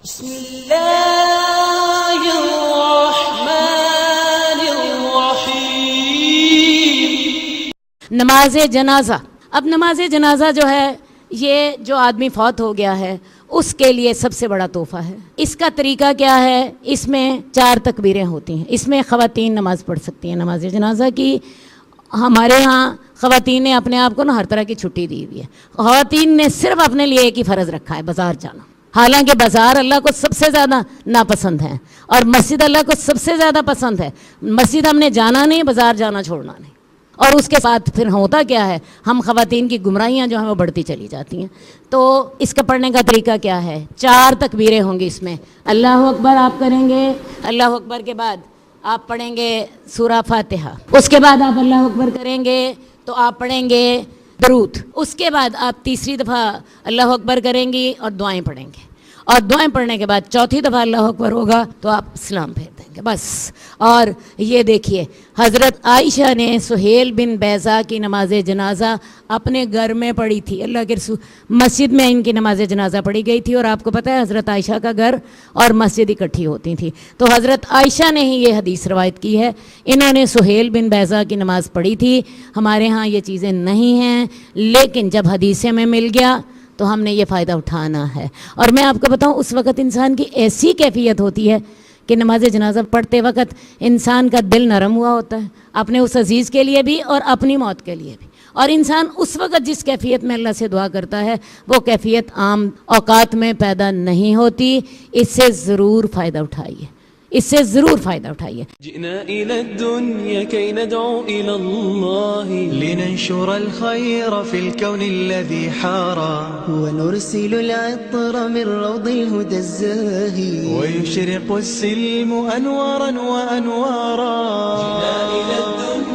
بسم اللہ الرحمن الرحیم۔ نماز جنازہ، اب نماز جنازہ جو ہے یہ جو آدمی فوت ہو گیا ہے اس کے لیے سب سے بڑا تحفہ ہے۔ اس کا طریقہ کیا ہے؟ اس میں 4 تکبیریں ہوتی ہیں، اس میں خواتین نماز پڑھ سکتی ہیں نماز جنازہ کی۔ ہمارے ہاں خواتین نے اپنے آپ کو ہر طرح کی چھٹی دی ہوئی ہے۔ خواتین نے صرف اپنے لیے ایک ہی فرض رکھا ہے، بازار جانا۔ حالانکہ بازار اللہ کو سب سے زیادہ ناپسند ہے اور مسجد اللہ کو سب سے زیادہ پسند ہے۔ مسجد ہم نے جانا نہیں، بازار جانا چھوڑنا نہیں۔ اور اس کے ساتھ پھر ہوتا کیا ہے، ہم خواتین کی گمراہیاں جو ہیں وہ بڑھتی چلی جاتی ہیں۔ تو اس کا پڑھنے کا طریقہ کیا ہے؟ 4 تکبیریں ہوں گی اس میں۔ اللہ اکبر آپ کریں گے، اللہ اکبر کے بعد آپ پڑھیں گے سورہ فاتحہ۔ اس کے بعد آپ اللہ اکبر کریں گے تو آپ پڑھیں گے درود۔ اس کے بعد آپ تیسری دفعہ اللہ اکبر کریں گی اور دعائیں پڑھیں گے، اور دعائیں پڑھنے کے بعد چوتھی دفعہ اللہ اکبر ہوگا تو آپ سلام پھیر دیں گے، بس۔ اور یہ دیکھیے حضرت عائشہ نے سہیل بن بیضا کی نماز جنازہ اپنے گھر میں پڑھی تھی۔ اللہ کے رسول مسجد میں ان کی نماز جنازہ پڑھی گئی تھی، اور آپ کو پتہ ہے حضرت عائشہ کا گھر اور مسجد اکٹھی ہوتی تھی۔ تو حضرت عائشہ نے ہی یہ حدیث روایت کی ہے، انہوں نے سہیل بن بیضا کی نماز پڑھی تھی۔ ہمارے ہاں یہ چیزیں نہیں ہیں، لیکن جب حدیثیں میں مل گیا تو ہم نے یہ فائدہ اٹھانا ہے۔ اور میں آپ کو بتاؤں اس وقت انسان کی ایسی کیفیت ہوتی ہے کہ نماز جنازہ پڑھتے وقت انسان کا دل نرم ہوا ہوتا ہے، اپنے اس عزیز کے لیے بھی اور اپنی موت کے لیے بھی۔ اور انسان اس وقت جس کیفیت میں اللہ سے دعا کرتا ہے وہ کیفیت عام اوقات میں پیدا نہیں ہوتی۔ اس سے ضرور فائدہ اٹھائیے، اس سے ضرور فائدہ اٹھائیے۔ جئنا إلى الدنيا كي ندعو إلى الله لننشر الخير في الكون الذي حارى ونرسل العطر من روض الهدى الزاهي ويشرق السلم أنوارا وأنوارا. جئنا إلى الدنيا